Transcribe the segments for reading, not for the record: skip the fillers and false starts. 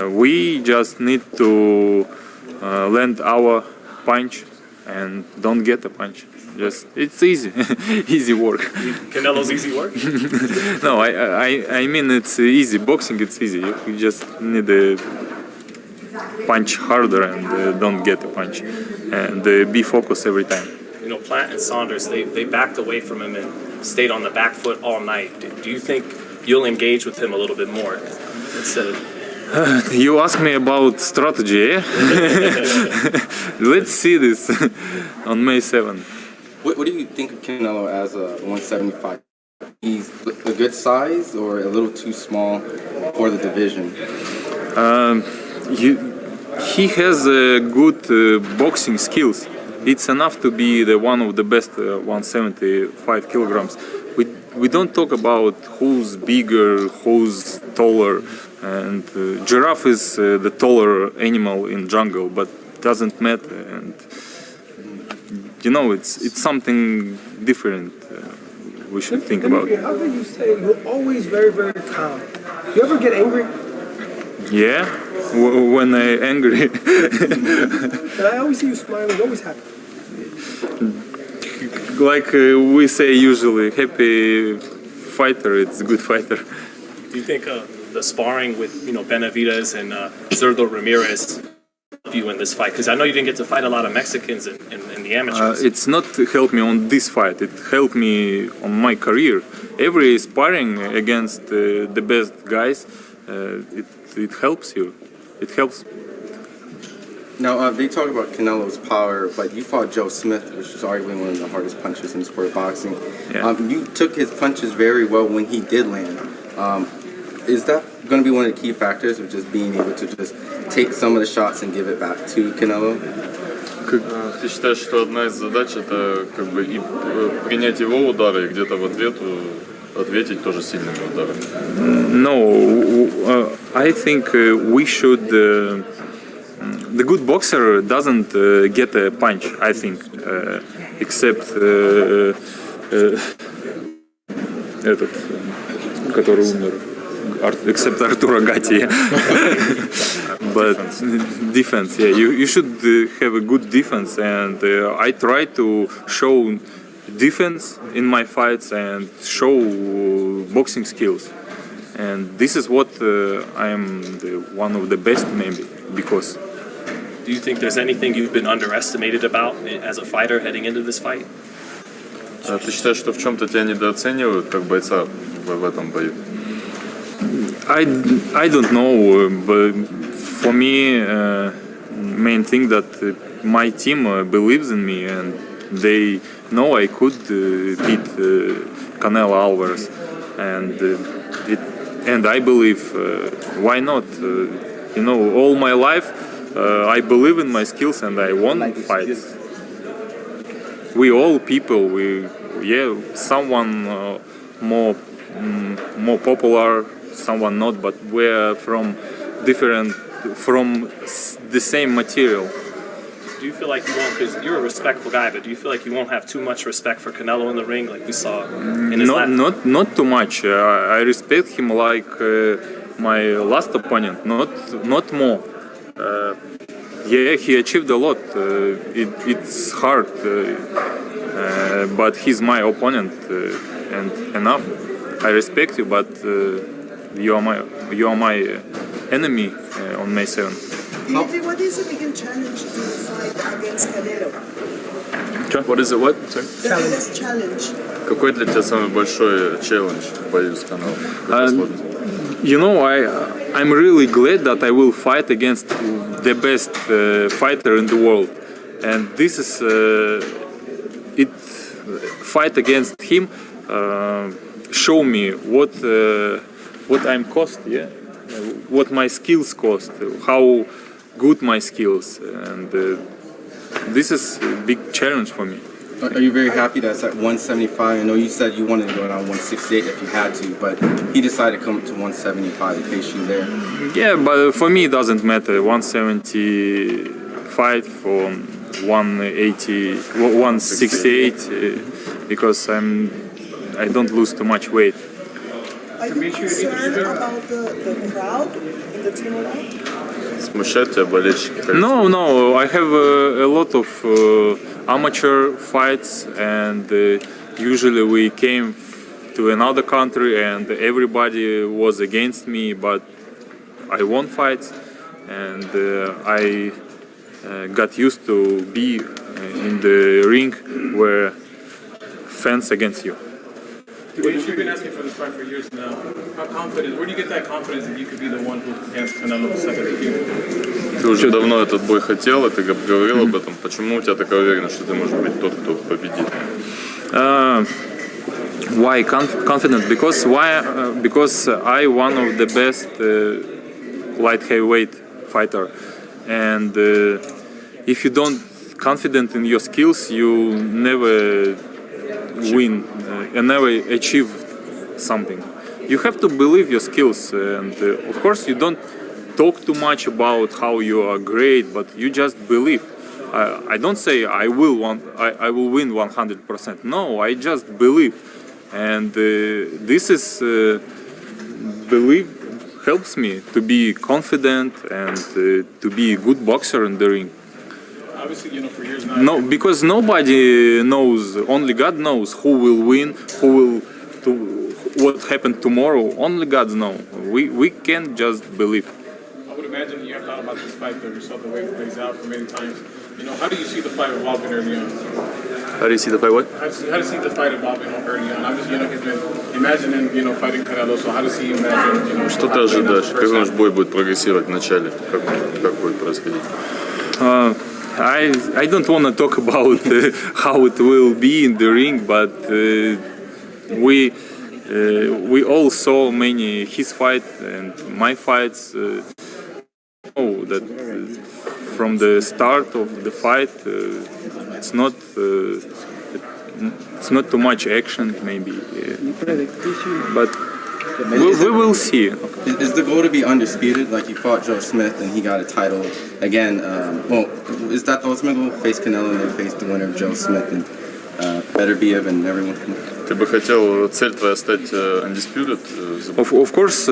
We just need to land our punch and don't get a punch. Just it's easy, easy work. Canelo's easy work? No, I mean it's easy. Boxing, it's easy. You just need to punch harder and don't get a punch, and be focused every time. You know, Plant and Saunders, they backed away from him and stayed on the back foot all night. Do you think you'll engage with him a little bit more instead of... You ask me about strategy, eh? Let's see this on May 7th. What do you think of Canelo as a 175? He's a good size or a little too small for the division? He has good boxing skills. It's enough to be one of the best 175 kilograms. We don't talk about who's bigger, who's taller. And giraffe is the taller animal in jungle, but doesn't matter. And you know, it's something different. We should think about. How do you say you're always very, very calm? You ever get angry? Yeah, when I'm angry. And I always see you smiling, always happy. Like we say usually, happy fighter, it's a good fighter. Do you think the sparring with, you know, Benavidez and Ramirez helped you in this fight? Because I know you didn't get to fight a lot of Mexicans in the amateurs. It's not helped me on this fight. It helped me on my career. Every sparring against the best guys, it helps you. It helps. Now, they talk about Canelo's power, but you fought Joe Smith, which is arguably one of the hardest punchers in the sport of boxing. Yeah. You took his punches very well when he did land. Is that going to be one of the key factors of just being able to just take some of the shots and give it back to Canelo? Ты считаешь, что одна из задач это как бы и принять его удары, и где-то в ответ ответить тоже сильными ударами? No, I think we should. The good boxer doesn't get a punch, I think, except этот, который умер, except Arturo Gatti. But defense, yeah, you should have a good defense, and I try to show defense in my fights and show boxing skills, and this is what I am one of the best, maybe, because. Do you think there's anything you've been underestimated about as a fighter heading into this fight? Ты считаешь, что в чем-то тебя недооценивают как бойца в этом бою? I don't know, but for me, main thing that my team believes in me and they know I could beat Canelo Alvarez, and I believe why not? You know, all my life I believe in my skills and I won fights. We all people, someone more popular, someone not, but we're from the same material. Do you feel like you won't, because you're a respectful guy, but do you feel like you won't have too much respect for Canelo in the ring like we saw in his not too much. I respect him like my last opponent, not more. Yeah, he achieved a lot. It's hard, but he's my opponent, and enough. I respect you, but you are my enemy on May 7th. Dmitry, what is the biggest challenge to fight against Canelo? What is it? What? Sorry? The biggest challenge. Какой для тебя самый большой челлендж в бою с Канело? You know, I'm really glad that I will fight against the best fighter in the world, and this is fight against him. Show me what I'm cost, yeah, what my skills cost, how good my skills, and this is a big challenge for me. Are you very happy that it's at 175? I know you said you wanted to go down 168 if you had to, but he decided to come to 175 in case you there. Yeah, but for me it doesn't matter. 175 for 180, 168, because I don't lose too much weight. Are you concerned about the crowd in the Timor? Смущают тебя болельщики? No, I have a lot of amateur fights, and usually we came to another country and everybody was against me, but I won fights, and I got used to be in the ring where fans against you. You've been asking for this fight for years now. How confident? Where do you get that confidence that you could be the one who against Canelo second defeat? Ты уже давно этот бой хотел, и ты говорил об этом. Почему у тебя такая уверенность, что ты можешь быть тот, кто победит? Why confident? Because I one of the best light heavyweight fighter, and if you don't confident in your skills, you never win and never achieve something. You have to believe your skills, and of course you don't talk too much about how you are great, but you just believe. I don't say I will win 100%. No, I just believe, and this is belief helps me to be confident and to be a good boxer in the ring. Obviously, for years now. No, because nobody knows. Only God knows who will win, what happened tomorrow. Only God knows. We can't just believe. I would imagine you have thought about this fight though yourself, the way it plays out for many times. How do you see the fight evolving early on? How do you see the fight? What? How do you see the fight evolving early on? Obviously, he's been imagining, fighting Canelo. So how does he imagine? Что ты ожидаешь? Как думаешь, бой будет прогрессировать в начале? Как будет происходить? I don't want to talk about how it will be in the ring, but we all saw many his fight and my fights. Know that from the start of the fight, it's not too much action, maybe, but we will see. Is the goal to be undisputed? Like you fought Joe Smith and he got a title again. Is that the ultimate goal? Face Canelo and then face the winner of Joe Smith and Benavidez and everyone? Ты бы хотел, цель твоя стать undisputed? Of course,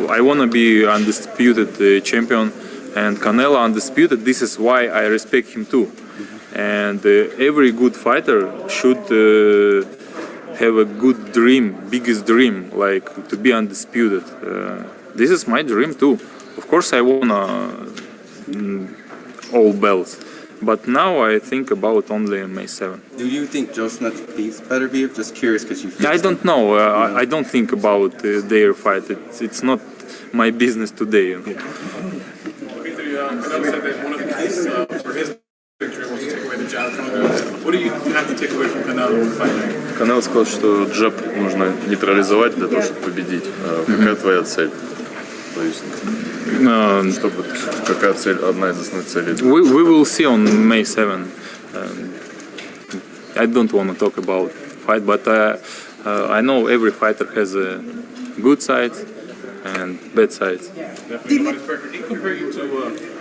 I want to be undisputed champion, and Canelo undisputed. This is why I respect him too. And every good fighter should have a good dream, biggest dream, like to be undisputed. This is my dream too. Of course, I want all belts, but now I think about only May 7. Do you think Joe Smith beats Benavidez? Just curious because you. I don't know. I don't think about their fight. It's not my business today. Dmitry, Canelo said that one of the keys for his victory was to take away the jab from him. What do you have to take away from Canelo in fighting? Канел сказал, что джеб нужно нейтрализовать для того, чтобы победить. Какая твоя цель? То есть, какая цель, одна из основных целей? We will see on May 7. I don't want to talk about fight, but I know every fighter has a good side and bad sides. Definitely, nobody's perfect. He compared you to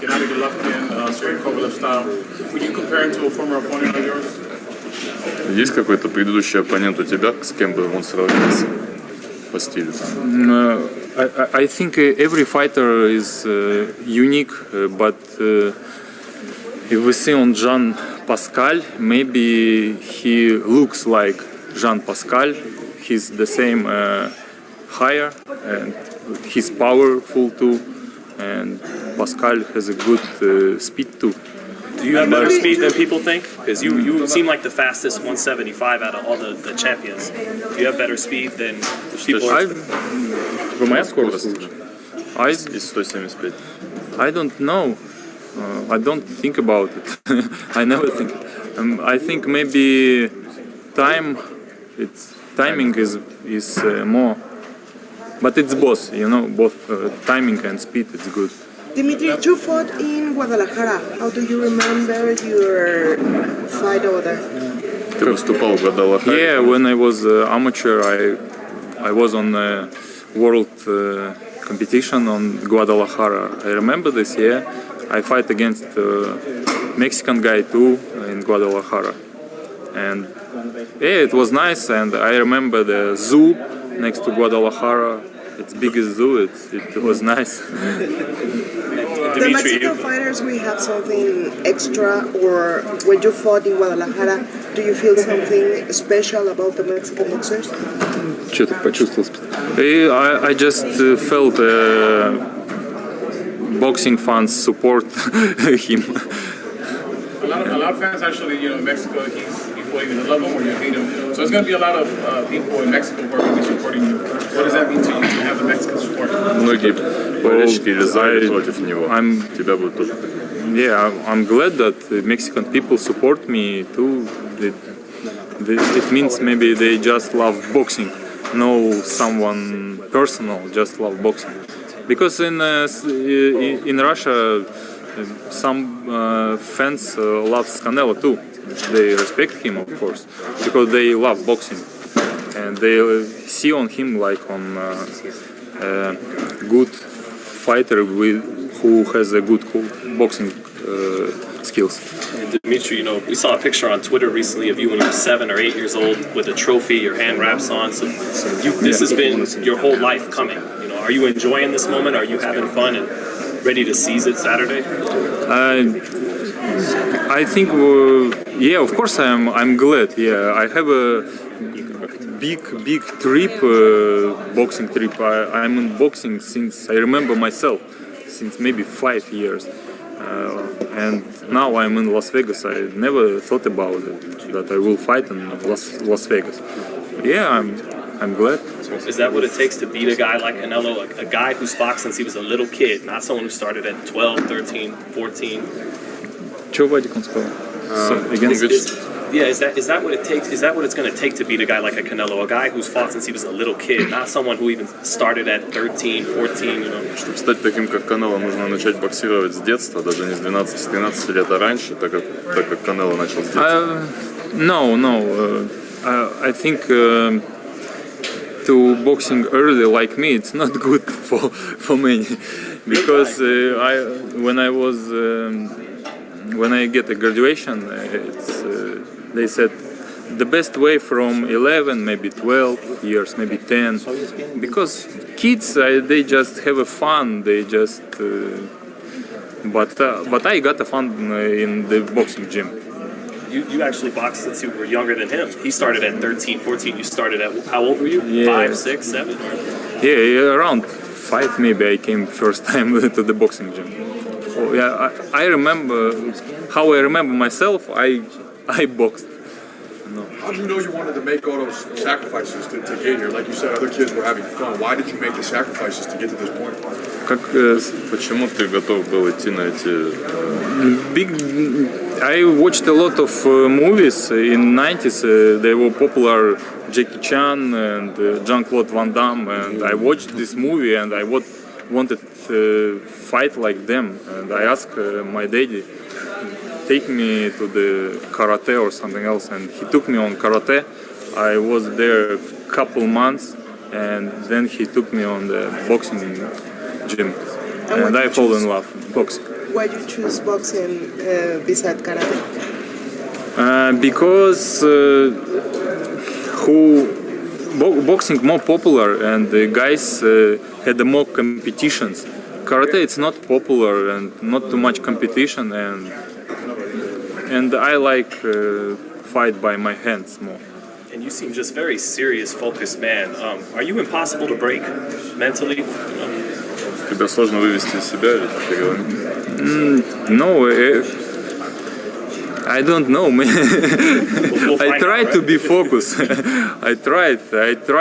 Gennady Golovkin, Sergey Kovalev style. Would you compare him to a former opponent of yours? Есть какой-то предыдущий оппонент у тебя, с кем бы он сравнился по стилю? I think every fighter is unique, but if we see on Jean Pascal, maybe he looks like Jean Pascal. He's the same higher, and he's powerful too, and Pascal has a good speed too. Do you have better speed than people think? Because you seem like the fastest 175 out of all the champions. Do you have better speed than people? Моя скорость. Из 175. I don't know. I don't think about it. I never think. I think maybe timing is more, but it's both. Both timing and speed. It's good. Dmitry, you fought in Guadalajara. How do you remember your fight over there? Ты выступал в Гвадалахаре? Yeah, when I was amateur, I was on a world competition on Guadalajara. I remember this year. I fight against Mexican guy too in Guadalajara, and yeah, it was nice. And I remember the zoo next to Guadalajara. It's biggest zoo. It was nice. The Mexican fighters, we have something extra, or when you fought in Guadalajara, do you feel something special about the Mexican boxers? Что-то почувствовал. I just felt boxing fans support him. A lot of fans actually, in Mexico, people either love him or you hate him. So there's going to be a lot of people in Mexico who are going to be supporting you. What does that mean to you to have the Mexican support? Многие болельщики или за, или против него. Тебя будет тоже. Yeah, I'm glad that Mexican people support me too. It means maybe they just love boxing, no someone personal, just love boxing. Because in Russia, some fans love Canelo too. They respect him, of course, because they love boxing and they see on him like on a good fighter who has a good boxing skills. And Dmitry, we saw a picture on Twitter recently of you when you were 7 or 8 years old with a trophy, your hand wraps on. So this has been your whole life coming. Are you enjoying this moment? Are you having fun and ready to seize it Saturday? I think, yeah, of course I'm glad. Yeah, I have a big trip, boxing trip. I'm in boxing since I remember myself, since maybe 5 years. And now I'm in Las Vegas. I never thought about it, that I will fight in Las Vegas. Yeah, I'm glad. Is that what it takes to beat a guy like Canelo, a guy who's fought since he was a little kid, not someone who started at 12, 13, 14? Что Вадик он сказал? Yeah, is that what it takes? Is that what it's going to take to beat a guy like a Canelo, a guy who's fought since he was a little kid, not someone who even started at 13, 14, Чтобы стать таким, как Канело, нужно начать боксировать с детства, даже не с 12-13 лет, а раньше, так как Канело начал с детства. No. I think to boxing early like me, it's not good for many, because when I get a graduation, they said the best way from 11, maybe 12 years, maybe 10, because kids they just have a fun. They just, but I got a fun in the boxing gym. You actually boxed since you were younger than him. He started at 13, 14. You started at, how old were you? Yeah. 5, 6, 7? Yeah, around 5 maybe I came first time to the boxing gym. Oh, yeah, I remember how I remember myself. I boxed. How did you know you wanted to make all those sacrifices to get here? Like you said, other kids were having fun. Why did you make the sacrifices to get to this point? Почему ты готов был идти на эти... I watched a lot of movies in 90s. They were popular, Jackie Chan and Jean-Claude Van Damme, and I watched this movie and I wanted to fight like them. And I asked my daddy, take me to the karate or something else, and he took me on karate. I was there a couple months, and then he took me on the boxing gym, and I fell in love with boxing. Why did you choose boxing beside karate? Because boxing more popular, and the guys had more competitions. Karate it's not popular and not too much competition, and I like fight by my hands more. And you seem just very serious, focused man. Are you impossible to break mentally? Тебя сложно вывести из себя, или ты говоришь? No, I don't know, man. I try to be focused. I try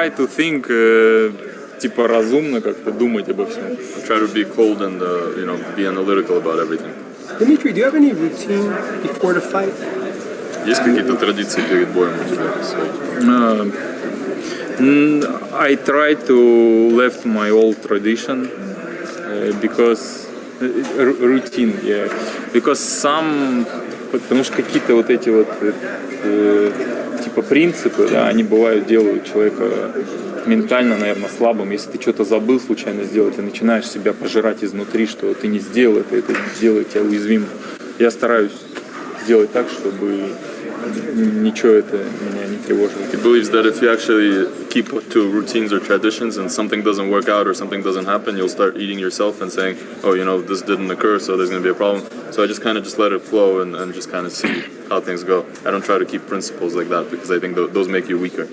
to think, типа разумно как-то думать обо всем. Try to be cold and be analytical about everything. Dmitry, do you have any routine before the fight? Есть какие-то традиции перед боем у тебя свои? I try to left my old tradition because routine, yeah. Because потому что какие-то вот эти вот типа принципы, да, они бывают делают человека ментально, наверное, слабым. Если ты что-то забыл случайно сделать, ты начинаешь себя пожирать изнутри, что ты не сделал это делает тебя уязвимым. Я стараюсь сделать так, чтобы ничего это меня не тревожило. He believes that if you actually keep to routines or traditions and something doesn't work out or something doesn't happen, you'll start eating yourself and saying, oh, you know, this didn't occur, so there's going to be a problem. So I just kind of just let it flow and just kind of see how things go. I don't try to keep principles like that because I think those make you weaker.